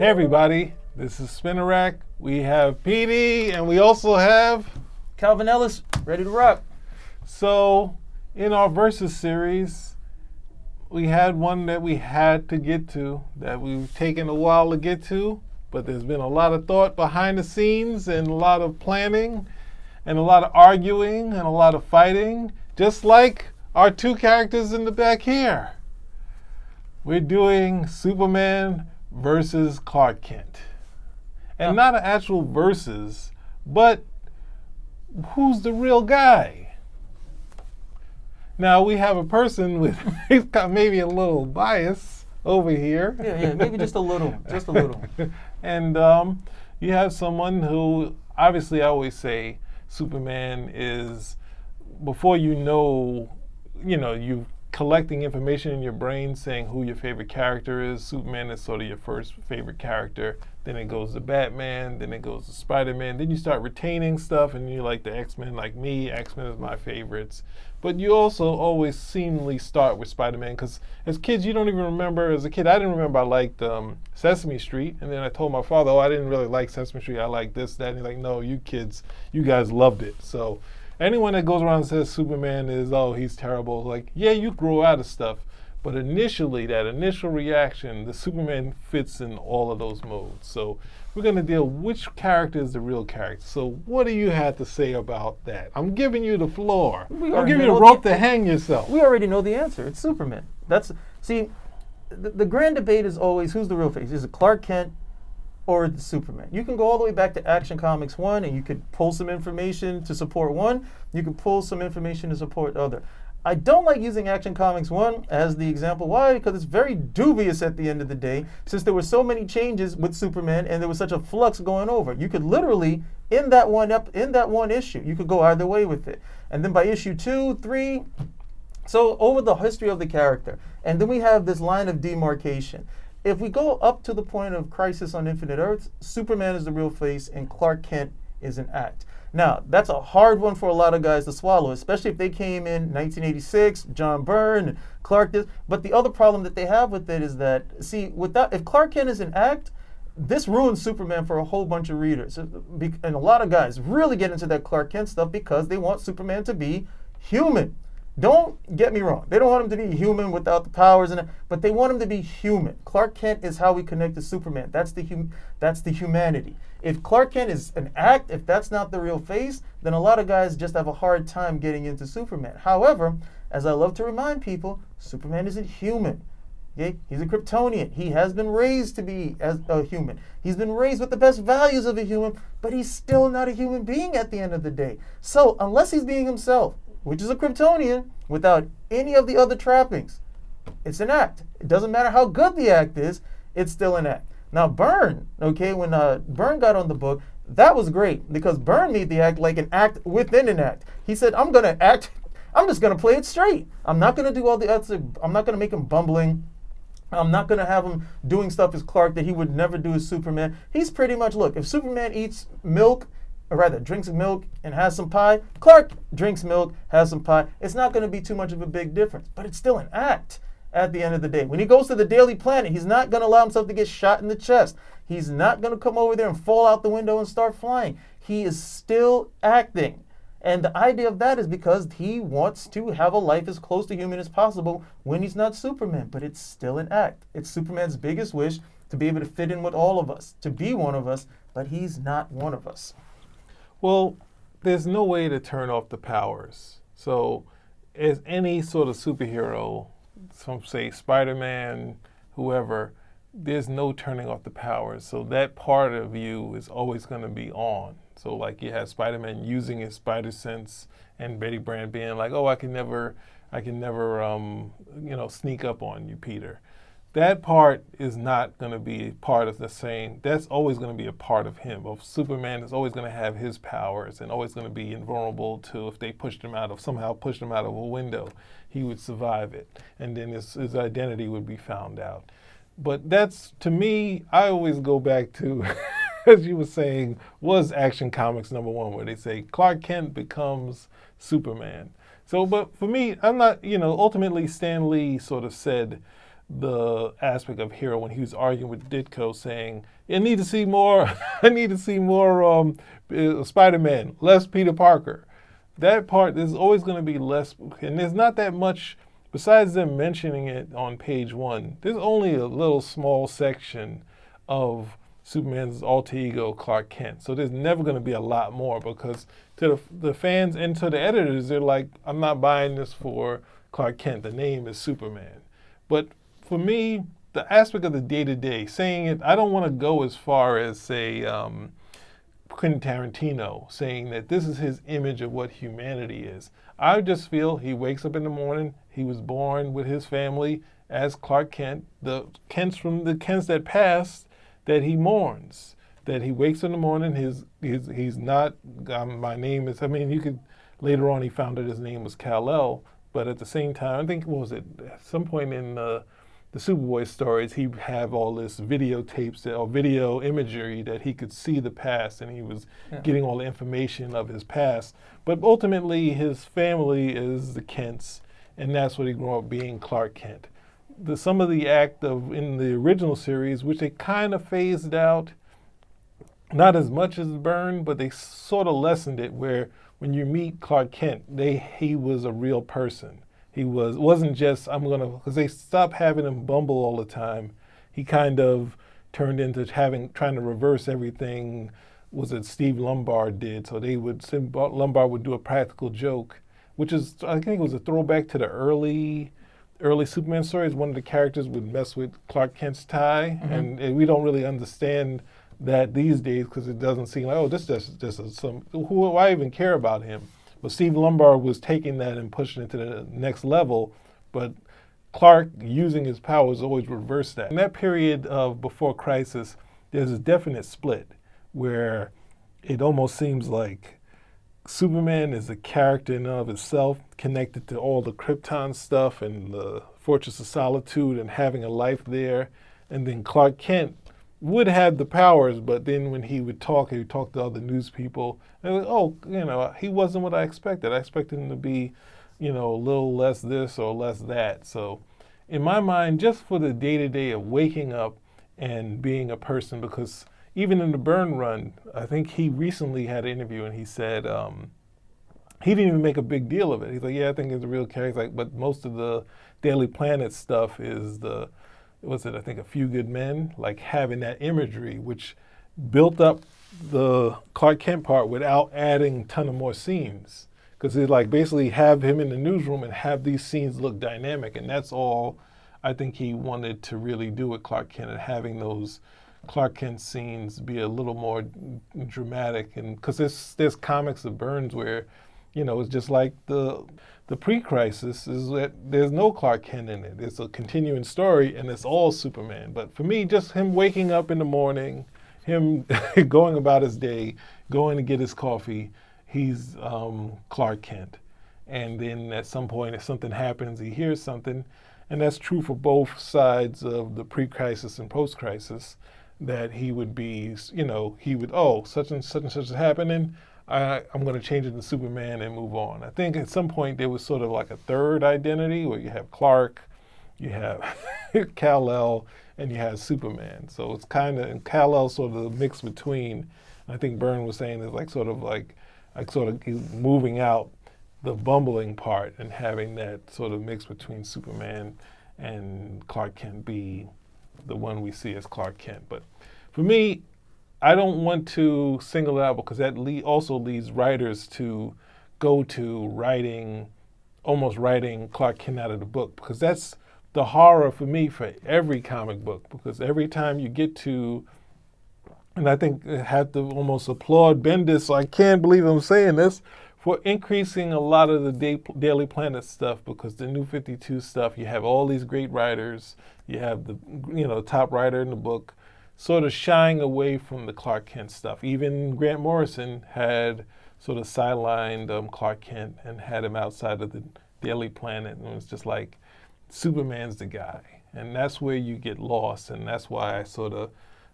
Hey everybody, this is Spinnerack. We have PD and we also have Calvin Ellis, ready to rock. So in our Versus series, we had one that we had to get to, that we've taken a while to get to, but there's been a lot of thought behind the scenes and a lot of planning and a lot of arguing and a lot of fighting, just like our two characters in the back here. We're doing Superman versus Clark Kent. And not an actual versus, but who's the real guy? Now we have a person with he's got maybe a little bias over here. Yeah, maybe just a little. And you have someone who, obviously I always say Superman is, before you collecting information in your brain saying who your favorite character is. Superman is sort of your first favorite character. Then it goes to Batman, then it goes to Spider-Man. Then you start retaining stuff and you like the X-Men, like me. X-Men is my favorites. But you also always seemingly start with Spider-Man because as kids, you don't even remember. As a kid, I didn't remember I liked Sesame Street. And then I told my father, I didn't really like Sesame Street. I like this, that. And he's like, no, you kids, you guys loved it. So anyone that goes around and says Superman is, he's terrible, like, yeah, you grow out of stuff. But initially, that initial reaction, the Superman fits in all of those modes. So we're going to deal which character is the real character. So what do you have to say about that? I'm giving you the floor. I'm giving you the rope to hang yourself. We already know the answer. It's Superman. The grand debate is always who's the real face. Is it Clark Kent or the Superman? You can go all the way back to Action Comics 1 and you could pull some information to support one. You can pull some information to support the other. I don't like using Action Comics 1 as the example. Why? Because it's very dubious at the end of the day, since there were so many changes with Superman and there was such a flux going over. You could literally, in that one issue, you could go either way with it. And then by issue 2, 3, so over the history of the character. And then we have this line of demarcation. If we go up to the point of Crisis on Infinite Earths, Superman is the real face and Clark Kent is an act. Now, that's a hard one for a lot of guys to swallow, especially if they came in 1986, John Byrne, Clark this. But the other problem that they have with it is that, if Clark Kent is an act, this ruins Superman for a whole bunch of readers. And a lot of guys really get into that Clark Kent stuff because they want Superman to be human. Don't get me wrong. They don't want him to be human without the powers, but they want him to be human. Clark Kent is how we connect to Superman. That's the humanity. If Clark Kent is an act, if that's not the real face, then a lot of guys just have a hard time getting into Superman. However, as I love to remind people, Superman isn't human. Okay? He's a Kryptonian. He has been raised to be as a human. He's been raised with the best values of a human, but he's still not a human being at the end of the day. So unless he's being himself, which is a Kryptonian, without any of the other trappings, it's an act. It doesn't matter how good the act is, it's still an act. Now Byrne, when Byrne got on the book, that was great because Byrne made the act like an act within an act. He said, I'm going to act, I'm just going to play it straight. I'm not going to do all the other, I'm not going to make him bumbling. I'm not going to have him doing stuff as Clark that he would never do as Superman. He's pretty much, look, if Superman eats milk, or rather drinks milk and has some pie, Clark drinks milk, has some pie. It's not going to be too much of a big difference, but it's still an act at the end of the day. When he goes to the Daily Planet, he's not going to allow himself to get shot in the chest. He's not going to come over there and fall out the window and start flying. He is still acting. And the idea of that is because he wants to have a life as close to human as possible when he's not Superman, but it's still an act. It's Superman's biggest wish to be able to fit in with all of us, to be one of us, but he's not one of us. Well, there's no way to turn off the powers. So as any sort of superhero, some say Spider-Man, whoever, there's no turning off the powers. So that part of you is always going to be on. So like you have Spider-Man using his spider sense and Betty Brant being like, I can never sneak up on you, Peter. That part is not going to be part of the same. That's always going to be a part of him. Of Superman is always going to have his powers and always going to be invulnerable to if they somehow pushed him out of a window, he would survive it. And then his identity would be found out. But that's, to me, I always go back to, as you were saying, was Action Comics #1, where they say Clark Kent becomes Superman. So, but for me, I'm not, ultimately Stan Lee sort of said, the aspect of hero when he was arguing with Ditko, saying, "I need to see more. I need to see more Spider-Man, less Peter Parker." That part, there's always going to be less, and there's not that much. Besides them mentioning it on page 1, there's only a little small section of Superman's alter ego, Clark Kent. So there's never going to be a lot more, because to the fans and to the editors, they're like, I'm not buying this for Clark Kent. The name is Superman. But for me, the aspect of the day-to-day, saying it, I don't want to go as far as, say, Quentin Tarantino, saying that this is his image of what humanity is. I just feel he wakes up in the morning, he was born with his family as Clark Kent, the Kents from the Kents that passed, that he mourns. That he wakes in the morning, he's not, my name is, I mean, you could, later on he found out his name was Kal-El, but at the same time, I think, what was it, at some point in the Superboy stories, he have all this videotapes or video imagery that he could see the past, and he was getting all the information of his past. But ultimately, his family is the Kents, and that's what he grew up being, Clark Kent. Some of the act of, in the original series, which they kind of phased out, not as much as Byrne, but they sort of lessened it, where when you meet Clark Kent, he was a real person. He wasn't just, because they stopped having him bumble all the time. He kind of turned into trying to reverse everything, was it Steve Lombard did. So Lombard would do a practical joke, which is, I think it was a throwback to the early Superman stories. One of the characters would mess with Clark Kent's tie, and we don't really understand that these days, because it doesn't seem like, oh, this is just why even care about him? But Steve Lombard was taking that and pushing it to the next level, but Clark, using his powers, always reversed that. In that period of before Crisis, there's a definite split where it almost seems like Superman is a character in and of itself, connected to all the Krypton stuff and the Fortress of Solitude and having a life there. And then Clark Kent would have the powers, but then when he would talk to other news people, and he wasn't what I expected. I expected him to be, a little less this or less that. So in my mind, just for the day-to-day of waking up and being a person, because even in the Byrne run, I think he recently had an interview and he said he didn't even make a big deal of it. He's like, yeah, I think it's a real character. He's like, but most of the Daily Planet stuff is I think A Few Good Men, like having that imagery, which built up the Clark Kent part without adding a ton of more scenes. Because they like basically have him in the newsroom and have these scenes look dynamic. And that's all I think he wanted to really do with Clark Kent, and having those Clark Kent scenes be a little more dramatic. And because there's comics of Burns where, it's just like the pre-crisis is that there's no Clark Kent in it. It's a continuing story, and it's all Superman. But for me, just him waking up in the morning, him going about his day, going to get his coffee, he's Clark Kent. And then at some point, if something happens, he hears something, and that's true for both sides of the pre-crisis and post-crisis, that he would be, such and such is happening, I'm going to change it to Superman and move on. I think at some point there was sort of like a third identity where you have Clark, you have Kal-El, and you have Superman. So it's kind of, and Kal-El sort of the mix between, I think Byrne was saying is like moving out the bumbling part and having that sort of mix between Superman and Clark Kent be the one we see as Clark Kent. But for me, I don't want to single it out, because that also leads writers to go to almost writing Clark Kent out of the book, because that's the horror for me for every comic book. Because every time you get to, and I think I have to almost applaud Bendis, so I can't believe I'm saying this, for increasing a lot of the Daily Planet stuff, because the New 52 stuff, you have all these great writers, you have the top writer in the book, sort of shying away from the Clark Kent stuff. Even Grant Morrison had sort of sidelined Clark Kent and had him outside of the Daily Planet, and it was just like, Superman's the guy. And that's where you get lost, and that's why I sort of,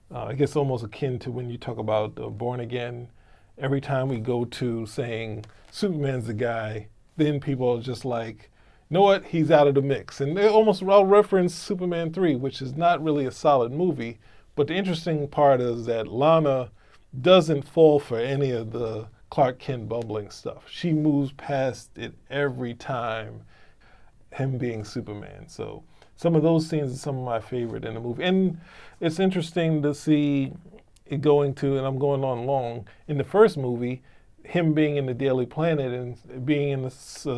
I guess almost akin to when you talk about Born Again, every time we go to saying Superman's the guy, then people are just like, know what, he's out of the mix. And they almost all reference Superman 3, which is not really a solid movie. But the interesting part is that Lana doesn't fall for any of the Clark Kent bumbling stuff. She moves past it every time, him being Superman. So some of those scenes are some of my favorite in the movie. And it's interesting to see it going to, and I'm going on long, in the first movie, him being in the Daily Planet and being in a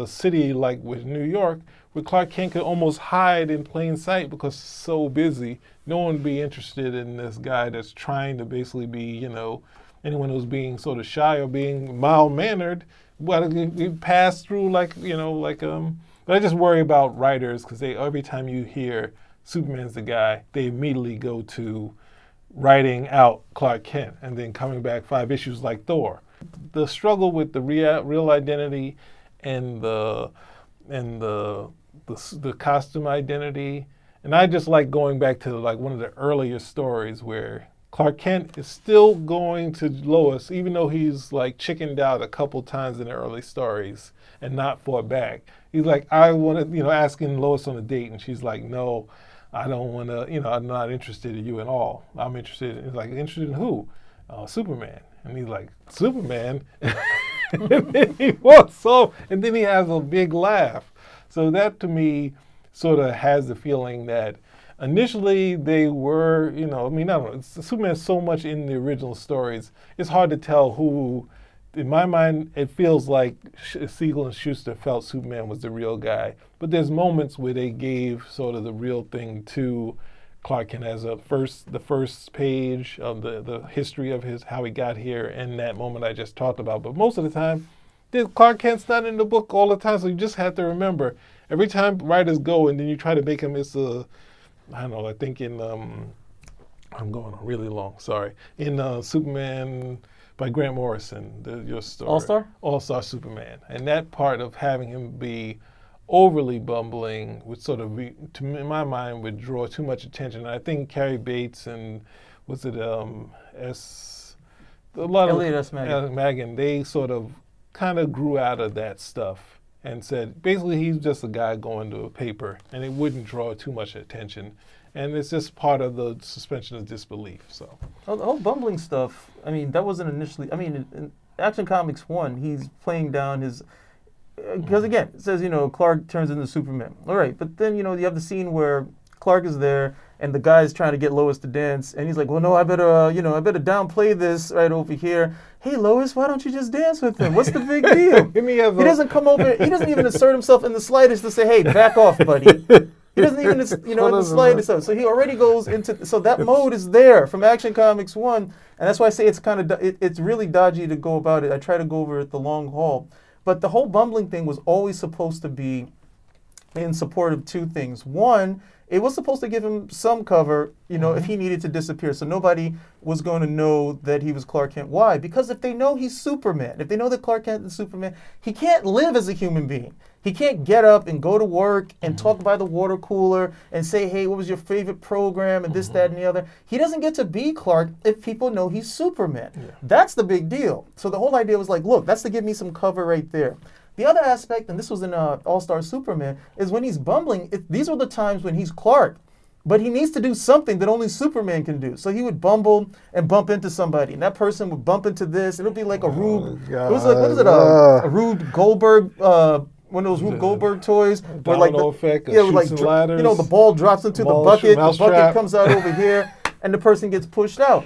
city like with New York, where Clark Kent could almost hide in plain sight because he's so busy. No one would be interested in this guy that's trying to basically be, you know, anyone who's being sort of shy or being mild-mannered, well, you pass through like, you know, like, but I just worry about writers because every time you hear Superman's the guy, they immediately go to writing out Clark Kent and then coming back 5 issues like Thor. The struggle with the real identity and the costume identity, and I just like going back to like one of the earlier stories where Clark Kent is still going to Lois, even though he's like chickened out a couple times in the early stories and not fought back. He's like, I want to, you know, asking Lois on a date, and she's like, no, I don't want to, you know, I'm not interested in you at all. I'm interested in, like, interested in who? Superman. And he's like, Superman? And then he walks off, and then he has a big laugh. So that to me sort of has the feeling that initially they were, you know, I mean, I don't know, Superman's so much in the original stories, it's hard to tell who. In my mind, it feels like Siegel and Schuster felt Superman was the real guy. But there's moments where they gave sort of the real thing to Clark Kent as the first page of the history of how he got here, and that moment I just talked about. But most of the time, Clark Kent's not in the book all the time, so you just have to remember, every time writers go and then you try to make him, it's I don't know, I think in, I'm going on really long, sorry. In Superman by Grant Morrison, your story. All-Star? All-Star Superman. And that part of having him be overly bumbling would sort of, in my mind, would draw too much attention. And I think Carrie Bates and, was it Elliot S. Magan, they sort of kind of grew out of that stuff and said, basically, he's just a guy going to a paper, and it wouldn't draw too much attention. And it's just part of the suspension of disbelief. So the whole bumbling stuff, I mean, that wasn't initially, I mean, in Action Comics 1, he's playing down his, because again, it says, you know, Clark turns into Superman. All right, but then, you know, you have the scene where Clark is there, and the guy's trying to get Lois to dance, and he's like, well, no, I better, you know, I better downplay this right over here. Hey, Lois, why don't you just dance with him? What's the big deal? He doesn't come over, he doesn't even assert himself in the slightest to say, hey, back off, buddy. He doesn't even, you know, in the slightest. So he already goes into, so that mode is there from Action Comics 1, and that's why I say it's kind of, it's really dodgy to go about it. I try to go over it the long haul. But the whole bumbling thing was always supposed to be in support of two things. One, it was supposed to give him some cover, you know, if he needed to disappear. So nobody was going to know that he was Clark Kent. Why? Because if they know he's Superman, if they know that Clark Kent is Superman, he can't live as a human being. He can't get up and go to work and talk by the water cooler and say, hey, what was your favorite program and this, that, and the other. He doesn't get to be Clark if people know he's Superman. Yeah. That's the big deal. So the whole idea was like, look, that's to give me some cover right there. The other aspect, and this was in All-Star Superman, is when he's bumbling, these were the times when he's Clark, but he needs to do something that only Superman can do. So he would bumble and bump into somebody, and that person would bump into this, and it would be like a Rube, it was like, what is it, a Rube Goldberg, one of those Rube Goldberg toys, where like effect, like, ladders, you know, the ball drops into the bucket comes out over here, and the person gets pushed out.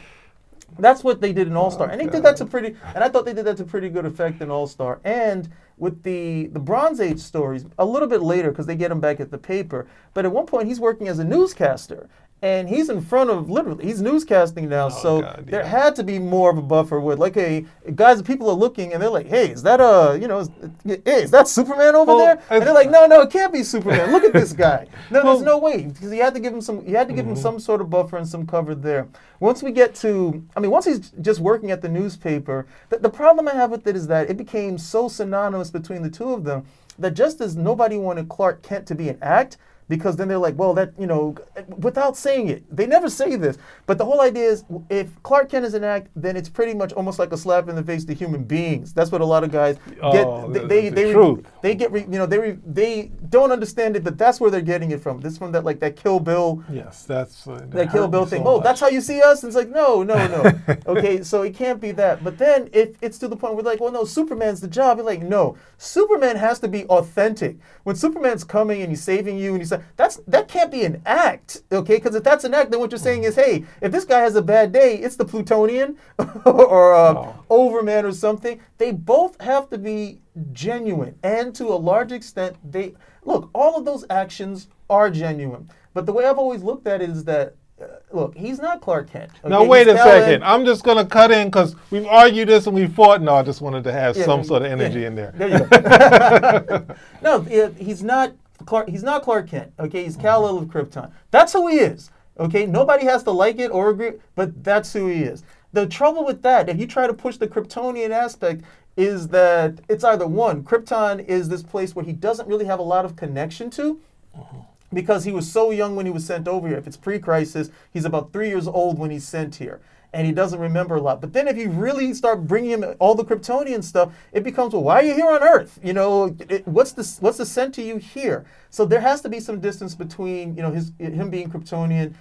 That's what they did in All-Star. And they did that I thought they did that to pretty good effect in All-Star. And with the Bronze Age stories, a little bit later, because they get him back at the paper, but at one point he's working as a newscaster. And he's in front of, literally, he's newscasting now, there had to be more of a buffer with, like, hey, guys, people are looking, and they're like, hey, is that, is that Superman over there? And they're like, no, it can't be Superman. Look at this guy. No, there's no way, because you had to give him some sort of buffer and some cover there. Once we get to, once he's just working at the newspaper, the problem I have with it is that it became so synonymous between the two of them that just as nobody wanted Clark Kent to be an act, because then they're like, well, that, without saying it. They never say this. But the whole idea is if Clark Kent is an act, then it's pretty much almost like a slap in the face to human beings. That's what a lot of guys get. They don't understand it, but that's where they're getting it from. This is from that Kill Bill. Yes, that's that Kill Bill thing. Oh, that's how you see us? And it's like, no. Okay, so it can't be that. But then if it's to the point where like, well, no, Superman's the job. You're like, no, Superman has to be authentic. When Superman's coming and he's saving you and he's like, that can't be an act, okay? Because if that's an act, then what you're saying is, hey, if this guy has a bad day, it's the Plutonian or Overman or something. They both have to be genuine, and to a large extent, all of those actions are genuine. But the way I've always looked at it is that, look, he's not Clark Kent. Okay? Now, wait a second. I'm just going to cut in because we've argued this and we fought. No, I just wanted to have some sort of energy in there. There you go. No, he's not Clark Kent. Okay, he's Kal-El of Krypton. That's who he is. Okay, nobody has to like it or agree, but that's who he is. The trouble with that, if you try to push the Kryptonian aspect, is that it's either one, Krypton is this place where he doesn't really have a lot of connection to, because he was so young when he was sent over here. If it's pre-crisis, he's about 3 years old when he's sent here, and he doesn't remember a lot. But then if you really start bringing him all the Kryptonian stuff, it becomes, well, why are you here on Earth? What's the sent to you here? So there has to be some distance between, him being Kryptonian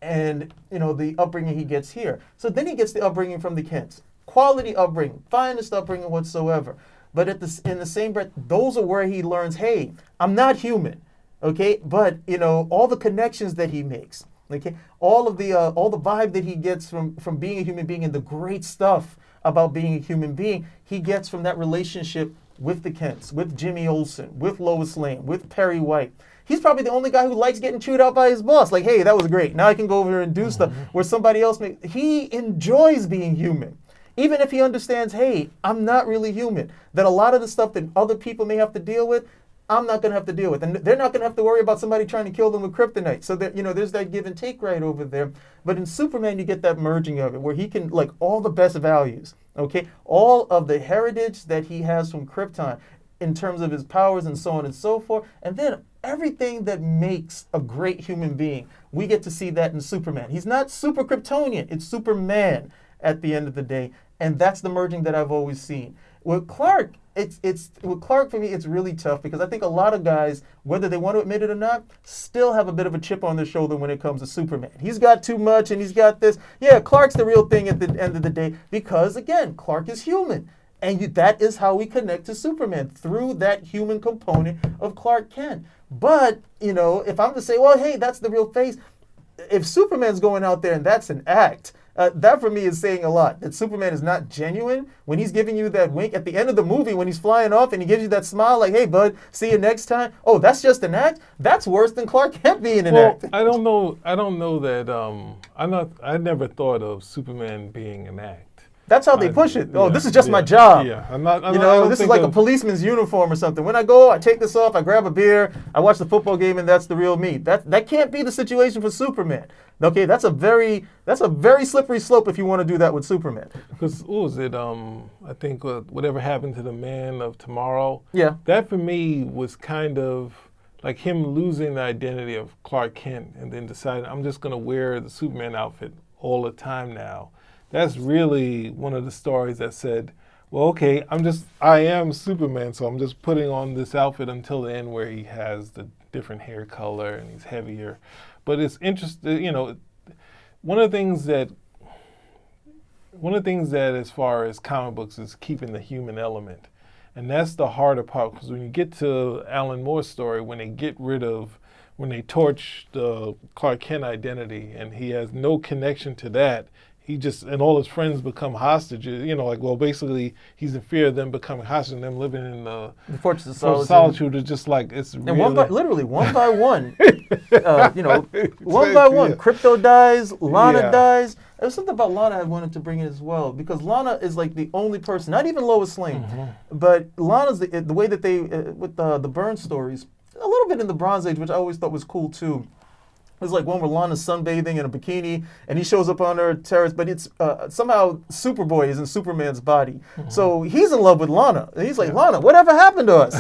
and, the upbringing he gets here. So then he gets the upbringing from the Kents. Quality upbringing, finest upbringing whatsoever. But in the same breath, those are where he learns, hey, I'm not human. Okay, but all the connections that he makes, okay, all the vibe that he gets from being a human being and the great stuff about being a human being, he gets from that relationship with the Kents, with Jimmy Olsen, with Lois Lane, with Perry White. He's probably the only guy who likes getting chewed out by his boss. Like, hey, that was great. Now I can go over here and do stuff where somebody else he enjoys being human. Even if he understands, hey, I'm not really human, that a lot of the stuff that other people may have to deal with, I'm not going to have to deal with. And they're not going to have to worry about somebody trying to kill them with kryptonite. So that, there's that give and take right over there. But in Superman, you get that merging of it where he can, like, all the best values, okay? All of the heritage that he has from Krypton in terms of his powers and so on and so forth. And then everything that makes a great human being, we get to see that in Superman. He's not super Kryptonian. It's Superman at the end of the day. And that's the merging that I've always seen. With Clark, with Clark, for me, it's really tough because I think a lot of guys, whether they want to admit it or not, still have a bit of a chip on their shoulder when it comes to Superman. He's got too much and he's got this. Yeah, Clark's the real thing at the end of the day because, again, Clark is human. And that is how we connect to Superman, through that human component of Clark Kent. But, if I'm to say, well, hey, that's the real face, if Superman's going out there and that's an act, that for me is saying a lot. That Superman is not genuine when he's giving you that wink at the end of the movie when he's flying off and he gives you that smile like, hey, bud, see you next time. Oh, that's just an act? That's worse than Clark Kent being an act. I don't know that, I never thought of Superman being an act. That's how they push it. Oh, this is just my job. Yeah, this is like a policeman's uniform or something. When I go, I take this off, I grab a beer, I watch the football game, and that's the real me. That can't be the situation for Superman. Okay, that's a very slippery slope if you want to do that with Superman. Because what was it? I think whatever happened to the Man of Tomorrow. Yeah. That for me was kind of like him losing the identity of Clark Kent and then deciding I'm just going to wear the Superman outfit all the time now. That's really one of the stories that said, well, okay, I am Superman, so I'm just putting on this outfit until the end where he has the different hair color and he's heavier. But it's interesting, one of the things that as far as comic books is keeping the human element. And that's the harder part, because when you get to Alan Moore's story, when they torch the Clark Kent identity and he has no connection to that, and all his friends become hostages, basically he's in fear of them becoming hostages and them living in the Fortress of Solitude. Is just like, it's and really... one by one, one by one, Crypto dies, Lana dies. There's something about Lana I wanted to bring in as well, because Lana is like the only person, not even Lois Lane, but Lana's the way that they, with the Byrne stories, a little bit in the Bronze Age, which I always thought was cool too. There's like one where Lana's sunbathing in a bikini, and he shows up on her terrace, but it's somehow Superboy is in Superman's body. So he's in love with Lana. And he's like, Lana, whatever happened to us?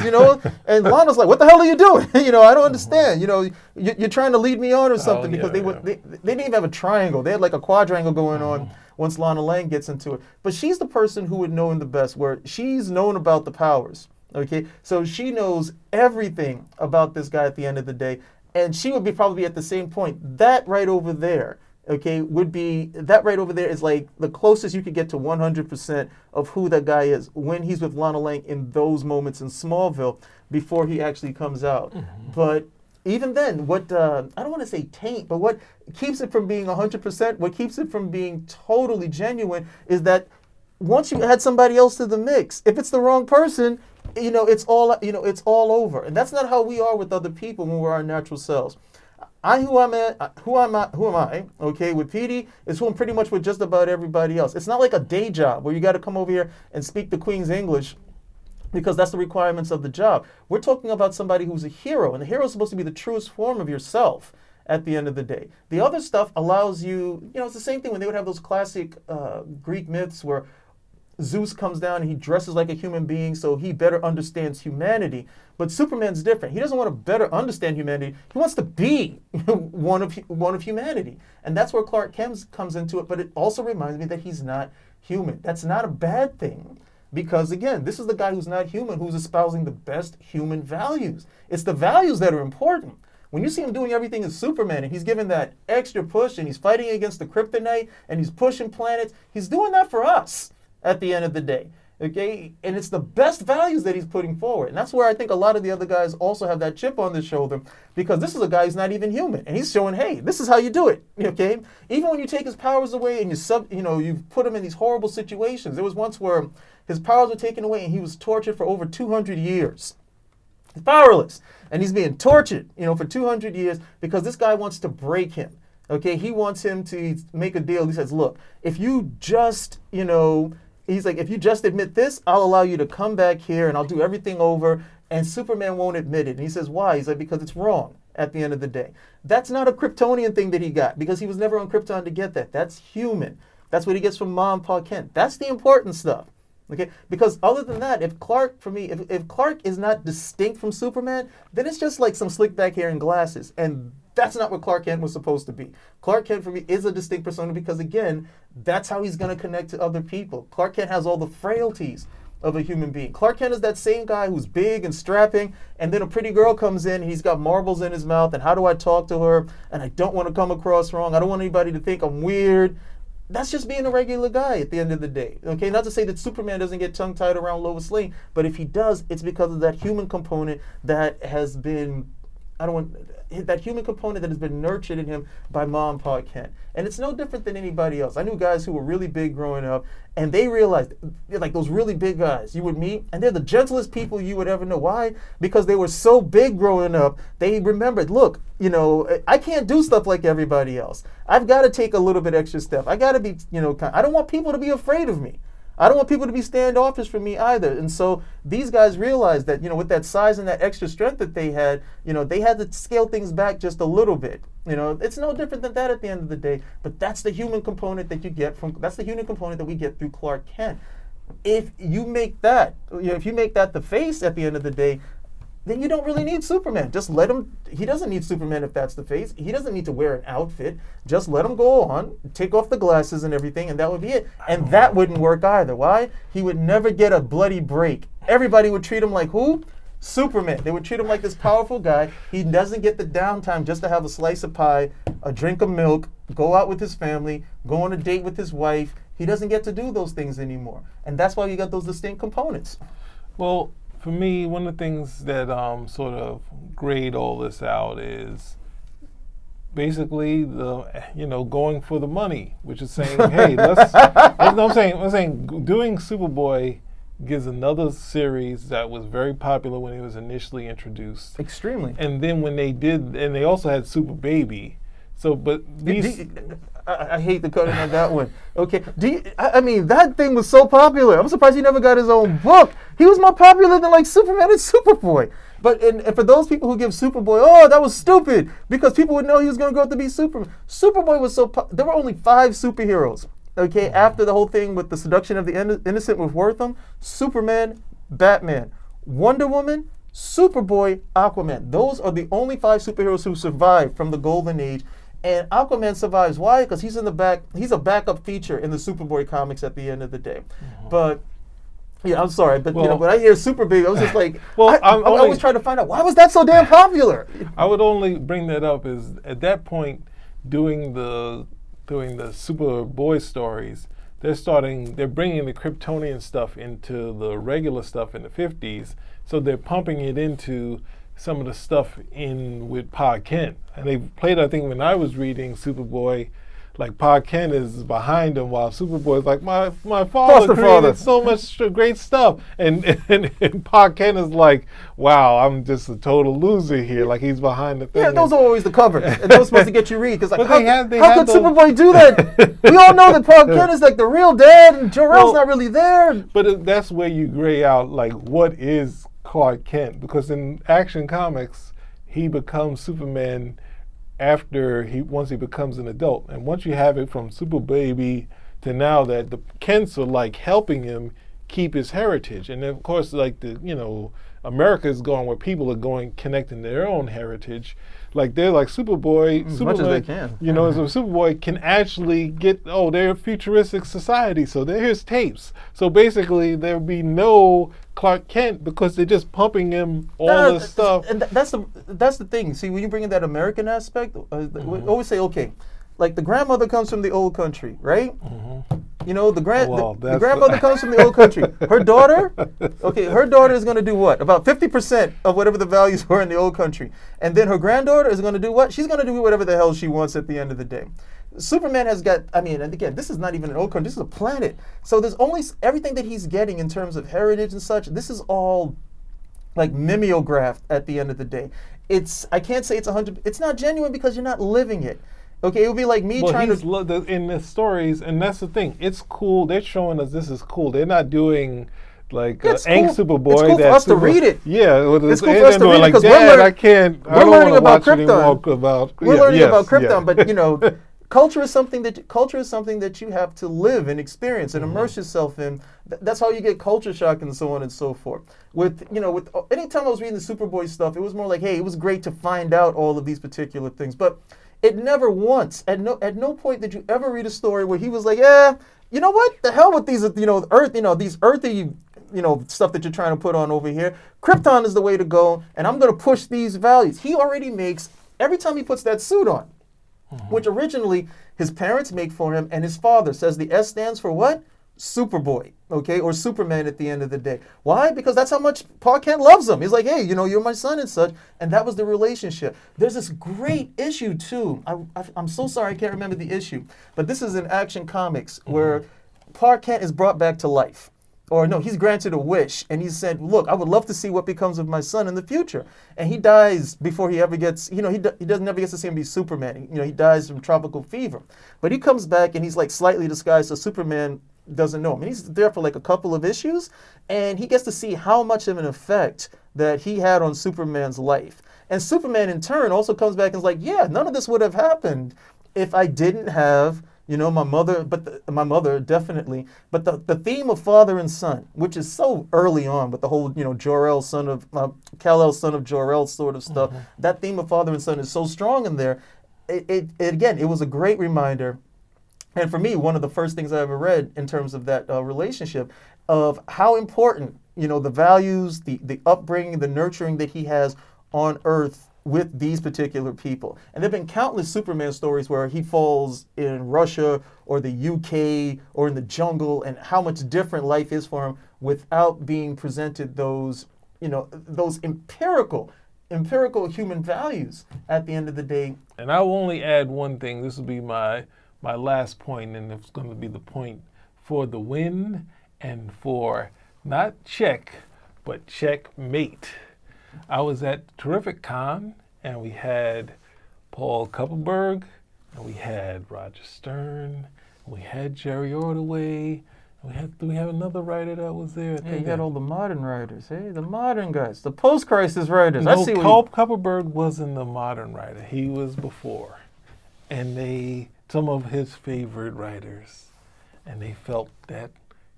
And Lana's like, what the hell are you doing? I don't understand. You're trying to lead me on or something, because they didn't even have a triangle. They had like a quadrangle going on once Lana Lang gets into it. But she's the person who would know him the best, where she's known about the powers. Okay, so she knows everything about this guy at the end of the day. And she would probably be at the same point. That right over there, okay, is like the closest you could get to 100% of who that guy is when he's with Lana Lang in those moments in Smallville before he actually comes out. But even then, what I don't want to say taint, but what keeps it from being 100%, what keeps it from being totally genuine is that once you add somebody else to the mix, if it's the wrong person, it's all over. And that's not how we are with other people when we're our natural selves. Who am I? Okay, with Petey is who I'm pretty much with just about everybody else. It's not like a day job where you got to come over here and speak the Queen's English because that's the requirements of the job. We're talking about somebody who's a hero, and the hero is supposed to be the truest form of yourself at the end of the day. The other stuff allows you, it's the same thing when they would have those classic Greek myths where Zeus comes down and he dresses like a human being so he better understands humanity. But Superman's different. He doesn't want to better understand humanity. He wants to be one of humanity. And that's where Clark Kent comes into it. But it also reminds me that he's not human. That's not a bad thing. Because again, this is the guy who's not human, who's espousing the best human values. It's the values that are important. When you see him doing everything as Superman and he's giving that extra push and he's fighting against the kryptonite and he's pushing planets, he's doing that for us at the end of the day, okay? And it's the best values that he's putting forward. And that's where I think a lot of the other guys also have that chip on their shoulder, because this is a guy who's not even human. And he's showing, hey, this is how you do it, okay? Even when you take his powers away and you put him in these horrible situations. There was once where his powers were taken away and he was tortured for over 200 years. He's powerless. And he's being tortured, for 200 years because this guy wants to break him. Okay, he wants him to make a deal. He says, look, if you just, he's like, if you just admit this, I'll allow you to come back here and I'll do everything over. And Superman won't admit it. And he says, why? He's like, because it's wrong at the end of the day. That's not a Kryptonian thing that he got, because he was never on Krypton to get that. That's human. That's what he gets from Mom and Pa Kent. That's the important stuff. Okay, because other than that, if Clark is not distinct from Superman, then it's just like some slick back hair and glasses. And that's not what Clark Kent was supposed to be. Clark Kent, for me, is a distinct persona because, again, that's how he's going to connect to other people. Clark Kent has all the frailties of a human being. Clark Kent is that same guy who's big and strapping, and then a pretty girl comes in, and he's got marbles in his mouth, and how do I talk to her? And I don't want to come across wrong. I don't want anybody to think I'm weird. That's just being a regular guy at the end of the day. Okay, not to say that Superman doesn't get tongue-tied around Lois Lane, but if he does, it's because of that human component that has been, that human component that has been nurtured in him by Mom and Pa Kent. And it's no different than anybody else. I knew guys who were really big growing up, and they realized, they're like those really big guys you would meet, and they're the gentlest people you would ever know. Why? Because they were so big growing up, they remembered, look, I can't do stuff like everybody else. I've got to take a little bit extra step. I got to be, I don't want people to be afraid of me. I don't want people to be standoffish from me either. And so these guys realized that, with that size and that extra strength that they had to scale things back just a little bit. It's no different than that at the end of the day. But that's the human component that that's the human component that we get through Clark Kent. If you make that, the face at the end of the day, then you don't really need Superman. Just let him, he doesn't need Superman if that's the face. He doesn't need to wear an outfit. Just let him go on, take off the glasses and everything, and that would be it. And that wouldn't work either. Why? He would never get a bloody break. Everybody would treat him like who? Superman. They would treat him like this powerful guy. He doesn't get the downtime just to have a slice of pie, a drink of milk, go out with his family, go on a date with his wife. He doesn't get to do those things anymore. And that's why you got those distinct components. Well, for me, one of the things that sort of grade all this out is basically going for the money, which is saying, hey, I'm saying doing Superboy gives another series that was very popular when it was initially introduced. Extremely. And then when they did, and they also had Super Baby. So, but these. I hate the cutting on that one. Okay, that thing was so popular. I'm surprised he never got his own book. He was more popular than like Superman and Superboy. But and for those people who give Superboy, oh, that was stupid, because people would know he was going to grow up to be Superman. Superboy was there were only 5 superheroes. Okay, after the whole thing with the seduction of the innocent with Wortham, Superman, Batman, Wonder Woman, Superboy, Aquaman. Those are the only 5 superheroes who survived from the Golden Age. And Aquaman survives. Why? Because he's in the back. He's a backup feature in the Superboy comics at the end of the day. But yeah, I'm sorry, but you know, when I hear Super Baby, I was just like, well, I always try to find out why was that so damn popular. I would only bring that up is at that point, doing the Superboy stories, they're bringing the Kryptonian stuff into the regular stuff in the 50s, so they're pumping it into some of the stuff in with Pa Kent. And they played, I think, when I was reading Superboy, like Pa Kent is behind him while Superboy is like, my father created so much great stuff. And Pa Kent is like, wow, I'm just a total loser here. Like he's behind the thing. Yeah, those are always the covers. And those supposed to get you read. Because like, how could those... Superboy do that? We all know that Pa Kent is like the real dad and Jor-El's not really there. But that's where you gray out like what is Clark Kent, because in Action Comics he becomes Superman once he becomes an adult, and once you have it from Super Baby to now that the Kents are like helping him keep his heritage, and then of course like America is going where people are going connecting their own heritage. Like they're like Superboy, as much as they can. So Superboy can actually get, they're a futuristic society, so here's tapes. So basically there'll be no Clark Kent because they're just pumping him all this stuff. And that's the thing. See, when you bring in that American aspect, we always say, okay, like the grandmother comes from the old country, right? You know, the grandmother comes from the old country. Her daughter is going to do what? About 50% of whatever the values were in the old country. And then her granddaughter is going to do what? She's going to do whatever the hell she wants at the end of the day. Superman has got, and again, this is not even an old country, this is a planet. So there's only everything that he's getting in terms of heritage and such, this is all like mimeographed at the end of the day. I can't say it's 100, it's not genuine because you're not living it. Okay, it would be like me trying to... in the stories, and that's the thing, it's cool, they're showing us this is cool. They're not doing like Ain't Superboy. It's cool for us to read it. Yeah, it's cool for us to read it because we're learning about Krypton. We're learning about Krypton, but you know, culture is something that you have to live and experience and immerse yourself in. That's how you get culture shock and so on and so forth. With anytime I was reading the Superboy stuff, it was more like, hey, it was great to find out all of these particular things, but it never once, at no point did you ever read a story where he was like, yeah, you know what? The hell with these, these earthy, stuff that you're trying to put on over here. Krypton is the way to go, and I'm going to push these values. He already makes, every time he puts that suit on, which originally his parents make for him, and his father says the S stands for what? Superboy, okay, or Superman at the end of the day. Why? Because that's how much Pa Kent loves him. He's like, hey, you're my son and such, and that was the relationship. There's this great issue too. I'm so sorry I can't remember the issue, but this is in Action Comics where Pa Kent is brought back to life. Or no, he's granted a wish, and he said, look, I would love to see what becomes of my son in the future. And he dies before he ever gets, he doesn't ever get to see him be Superman. He dies from tropical fever. But he comes back, and he's like slightly disguised, so Superman doesn't know him. And he's there for like a couple of issues, and he gets to see how much of an effect that he had on Superman's life. And Superman, in turn, also comes back and is like, yeah, none of this would have happened if I didn't have... my mother, my mother definitely. But the theme of father and son, which is so early on with the whole, Jor-El, son of Kal-El, son of Jor-El sort of stuff. That theme of father and son is so strong in there. It was a great reminder. And for me, one of the first things I ever read in terms of that relationship of how important, the values, the upbringing, the nurturing that he has on Earth with these particular people. And there have been countless Superman stories where he falls in Russia or the UK or in the jungle, and how much different life is for him without being presented those empirical human values at the end of the day. And I will only add one thing. This will be my last point, and it's going to be the point for the win and for not check, but checkmate. I was at Terrific Con, and we had Paul Kupperberg, and we had Roger Stern, and we had Jerry Ordway, Do we have another writer that was there? Yeah, you got all the modern writers, hey? The modern guys, the post-crisis writers. No, I see Kupperberg wasn't the modern writer. He was before. And some of his favorite writers, and they felt that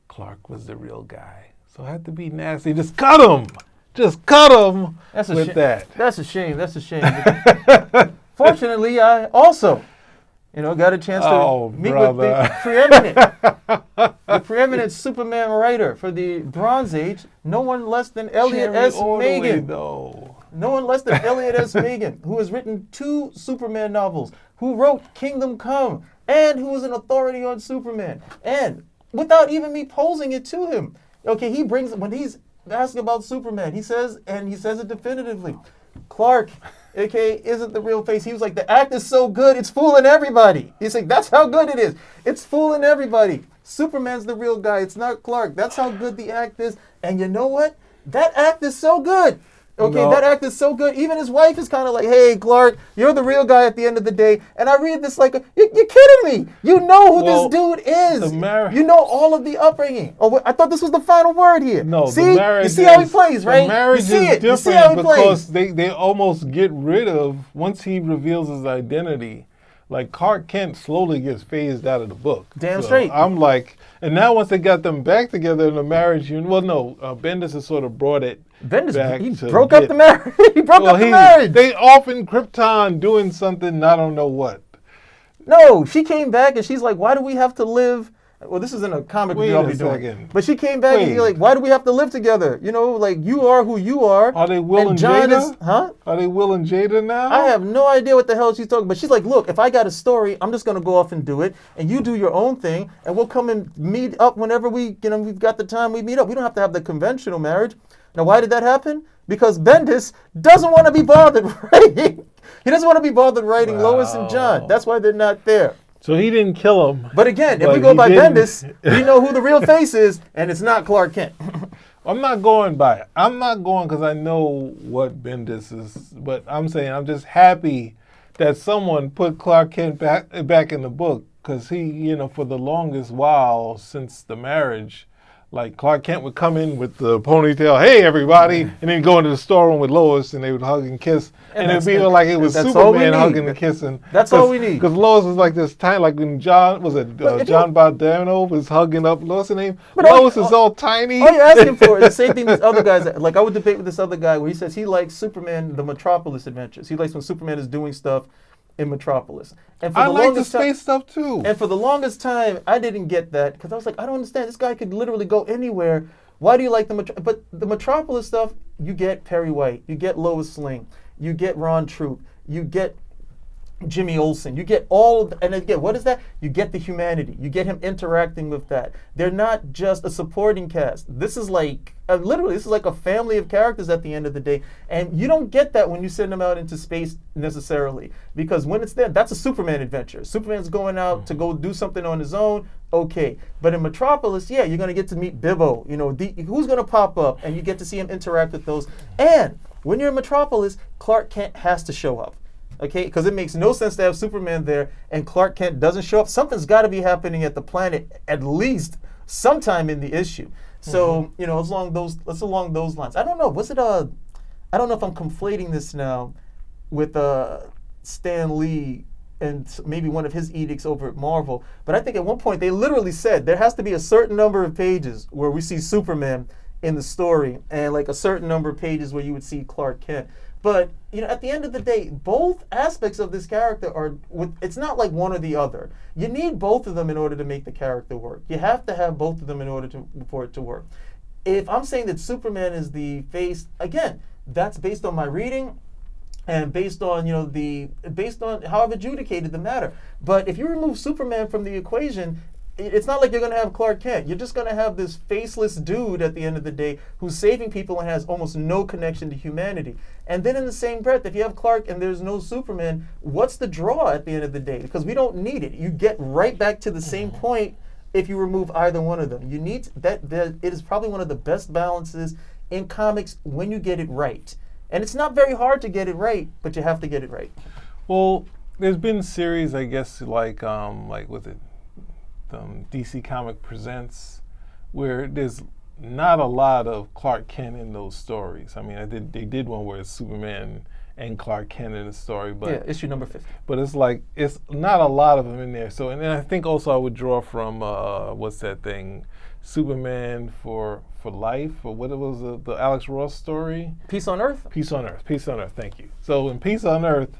Clark was the real guy. So I had to be nasty. Just cut him! Just cut him with that. That's a shame. That's a shame. Fortunately, I also, got a chance to meet with the preeminent Superman writer for the Bronze Age, no one less than Elliot S. Magan. No one less than Elliot S. Magan, who has written 2 Superman novels, who wrote Kingdom Come, and who is an authority on Superman. And without even me posing it to him, he brings, when he's asking about Superman, he says it definitively, Clark, isn't the real face. He was like, the act is so good, it's fooling everybody. He's like, that's how good it is. It's fooling everybody. Superman's the real guy. It's not Clark. That's how good the act is. And you know what? That act is so good. That act is so good. Even his wife is kind of like, hey, Clark, you're the real guy at the end of the day. And I read this like, you're kidding me. You know who this dude is. You know all of the upbringing. Oh, I thought this was the final word here. No, see? The marriage, you see how he plays, right? The marriage you see is it. different you see how he because plays. they almost get rid of, once he reveals his identity, like Clark Kent slowly gets phased out of the book. Damn straight. I'm like, and now once they got them back together in the marriage, Bendis has sort of brought it back. He broke up the marriage. He broke up the marriage. They off in Krypton doing something, I don't know what. No, she came back and she's like, why do we have to live? Well, this isn't a comic review I'll be doing. But she came back and she's like, why do we have to live together? Like, you are who you are. Are they Will and Jada? Are they Will and Jada now? I have no idea what the hell she's talking about. She's like, look, if I got a story, I'm just going to go off and do it. And you do your own thing. And we'll come and meet up whenever we've got the time we meet up. We don't have to have the conventional marriage. Now, why did that happen? Because Bendis doesn't want to be bothered writing. He doesn't want to be bothered writing Lois and John. That's why they're not there. So he didn't kill him. But again, if we go by Bendis, we know who the real face is, and it's not Clark Kent. I'm not going by it. I'm not going because I know what Bendis is. But I'm saying I'm just happy that someone put Clark Kent back in the book because he, for the longest while since the marriage, like Clark Kent would come in with the ponytail, hey everybody, and then go into the storeroom with Lois and they would hug and kiss. And it'd be like it was Superman hugging and kissing. That's all we need. Because Lois was like this tiny, like when John Bardano was hugging up Lois' name. Lois is all tiny. All you're asking for is the same thing these other guys, like I would debate with this other guy where he says he likes Superman, the Metropolis adventures. He likes when Superman is doing stuff in Metropolis. And for I like the space stuff too. And for the longest time, I didn't get that because I was like, I don't understand. This guy could literally go anywhere. Why do you like but the Metropolis stuff? You get Perry White, you get Lois Lane, you get Ron Troop, you get Jimmy Olsen, you get all of, and again, what is that? You get the humanity. You get him interacting with that. They're not just a supporting cast. This is like, literally, this is like a family of characters at the end of the day. And you don't get that when you send them out into space necessarily. Because when it's there, that's a Superman adventure. Superman's going out to go do something on his own, okay. But in Metropolis, yeah, you're going to get to meet Bibbo. Who's going to pop up, and you get to see him interact with those. And when you're in Metropolis, Clark Kent has to show up. Okay, because it makes no sense to have Superman there and Clark Kent doesn't show up. Something's got to be happening at the planet at least sometime in the issue. So it's along those lines. I don't know. I don't know if I'm conflating this now with Stan Lee and maybe one of his edicts over at Marvel. But I think at one point they literally said there has to be a certain number of pages where we see Superman in the story and like a certain number of pages where you would see Clark Kent. But, at the end of the day, both aspects of this character it's not like one or the other. You need both of them in order to make the character work. You have to have both of them in order for it to work. If I'm saying that Superman is the face, again, that's based on my reading and based on, based on how I've adjudicated the matter. But if you remove Superman from the equation, it's not like you're going to have Clark Kent. You're just going to have this faceless dude at the end of the day who's saving people and has almost no connection to humanity. And then in the same breath, if you have Clark and there's no Superman, what's the draw at the end of the day? Because we don't need it. You get right back to the same point if you remove either one of them. You need that. It is probably one of the best balances in comics when you get it right. And it's not very hard to get it right, but you have to get it right. Well, there's been series, I guess, like with it. DC Comic Presents, where there's not a lot of Clark Kent in those stories. I mean, they did one where it's Superman and Clark Kent in the story, but Yeah, issue number 50. but it's like it's not a lot of them in there. So, and then I think also I would draw from what's that thing, Superman for Life, or what it was, the Alex Ross story. Peace on Earth? Peace on Earth. Peace on Earth. Thank you. So in Peace on Earth,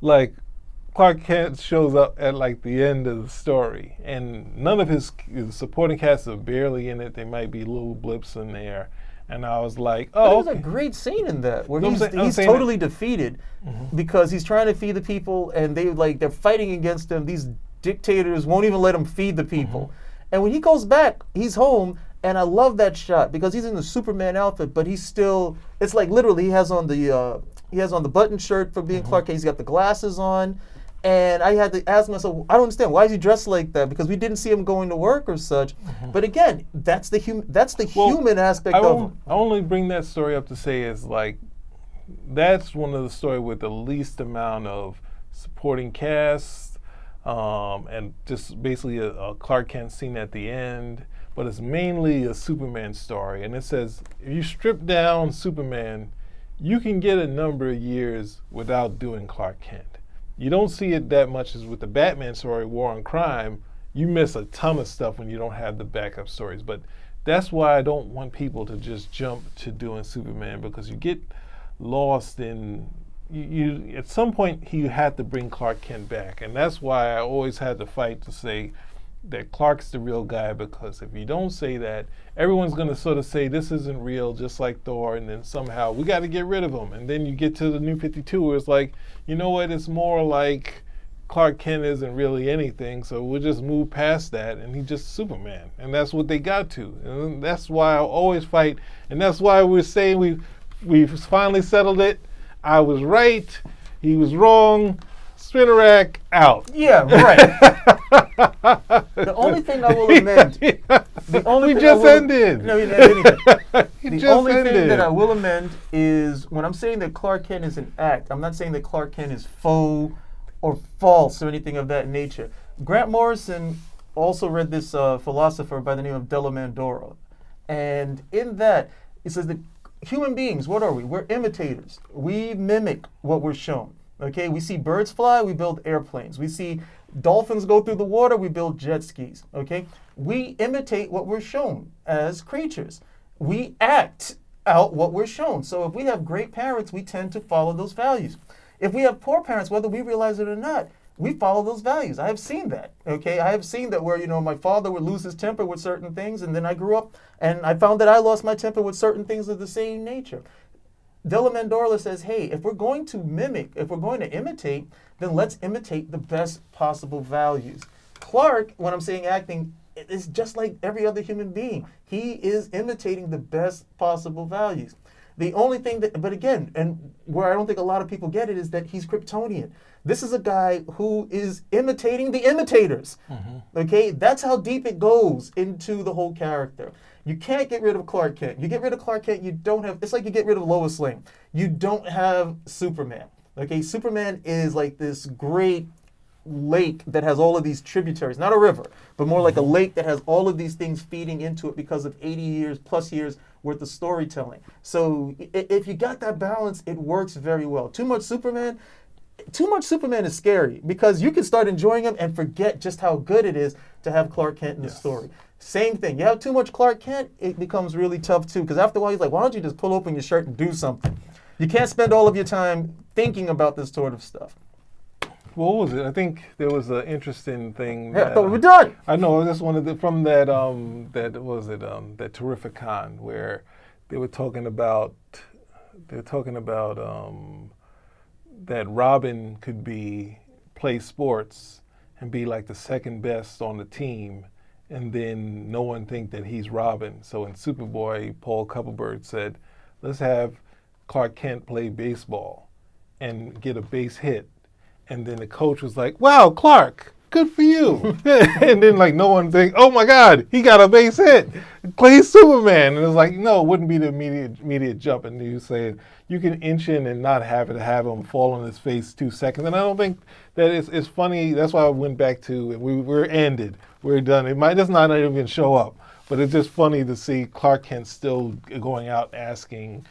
like Clark Kent shows up at like the end of the story, and none of his supporting cast are barely in it. There might be little blips in there, and I was like, oh, There's a great scene in that where No, I'm he's saying totally defeated because he's trying to feed the people, and they're fighting against him. These dictators won't even let him feed the people. And when he goes back, he's home, and I love that shot because he's in the Superman outfit, but he's still. It's like literally he has on the button shirt for being Clark Kent. He's got the glasses on. And I had to ask myself, I don't understand, why is he dressed like that? Because we didn't see him going to work or such. But again, that's the human aspect of him. I only bring that story up to say is like, that's one of the stories with the least amount of supporting cast, and just basically a Clark Kent scene at the end. But it's mainly a Superman story. And it says, if you strip down Superman, you can get a number of years without doing Clark Kent. You don't see it that much as with the Batman story, War on Crime. You miss a ton of stuff when you don't have the backup stories. But that's why I don't want people to just jump to doing Superman, because you get lost in, you at some point you had to bring Clark Kent back. And that's why I always had to fight to say that Clark's the real guy, because if you don't say that, everyone's going to sort of say this isn't real, just like Thor, and then somehow we got to get rid of him. And then you get to the New 52 where it's like, you know what, it's more like Clark Kent isn't really anything, so we'll just move past that, and he's just Superman. And that's what they got to. And that's why I always fight, and that's why we're saying we've finally settled it. I was right, he was wrong. Spinnerack out. Yeah, right. The only thing I will amend. We just ended. No, you didn't end anything. The only ended. thing that I will amend is when I'm saying that Clark Kent is an act, I'm not saying that Clark Kent is faux or false or anything of that nature. Grant Morrison also read this philosopher by the name of Della Mandora. And in that, it says that human beings, what are we? We're imitators. We mimic what we're shown. Okay, we see birds fly, we build airplanes. We see dolphins go through the water, we build jet skis. Okay, we imitate what we're shown as creatures. We act out what we're shown. So if we have great parents, we tend to follow those values. If we have poor parents, whether we realize it or not, we follow those values. I have seen that. Okay, I have seen that where, you know, my father would lose his temper with certain things, and then I grew up and I found that I lost my temper with certain things of the same nature. Della Mandorla says, hey, if we're going to mimic, if we're going to imitate, then let's imitate the best possible values. Clark, when I'm saying acting, is just like every other human being. He is imitating the best possible values. The only thing that, but again, and where I don't think a lot of people get it, is that he's Kryptonian. This is a guy who is imitating the imitators. Okay, that's how deep it goes into the whole character. You can't get rid of Clark Kent. You get rid of Clark Kent, you don't have, it's like you get rid of Lois Lane. You don't have Superman. Okay, Superman is like this great lake that has all of these tributaries, not a river, but more like a lake that has all of these things feeding into it because of 80 years plus years worth of storytelling. So if you got that balance, it works very well. Too much Superman is scary because you can start enjoying him and forget just how good it is to have Clark Kent in the story. Same thing. You have too much Clark Kent, it becomes really tough too, because after a while he's like, why don't you just pull open your shirt and do something? You can't spend all of your time thinking about this sort of stuff. What was it? I think there was an interesting thing. Yeah, I thought we were done. I know. I just wanted to, from that that Terrific Con where they were talking about that Robin could play sports and be like the second best on the team, and then no one think that he's Robin. So in Superboy, Paul Kupperberg said, let's have Clark Kent play baseball and get a base hit. And then the coach was like, wow, Clark, good for you. And then like no one think, oh my God, he got a base hit. Play Superman. And it's like, no, it wouldn't be the immediate jump. And you saying you can inch in and not have him fall on his face 2 seconds. And I don't think that it's funny. That's why I went back to, we're ended. We're done. It might just not even show up. But it's just funny to see Clark Kent still going out asking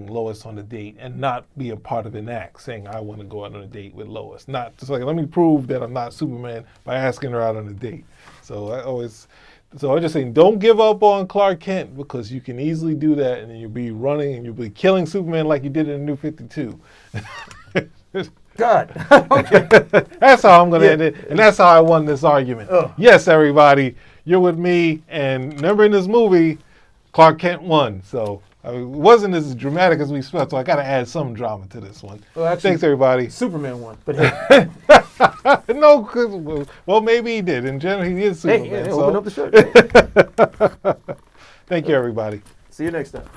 Lois on a date and not be a part of an act, saying I want to go out on a date with Lois. Not just like, let me prove that I'm not Superman by asking her out on a date. So I'm just saying, don't give up on Clark Kent, because you can easily do that, and then you'll be running and you'll be killing Superman like you did in the New 52. God. Okay. That's how I'm going to end it, and that's how I won this argument. Oh. Yes, everybody, you're with me, and remember in this movie, Clark Kent won. So it wasn't as dramatic as we expected, so I got to add some drama to this one. Well, actually, thanks, everybody. Superman won, but hey. No, well, maybe he did. In general, he is Superman. Hey, so. open up the shirt. Thank you, everybody. See you next time.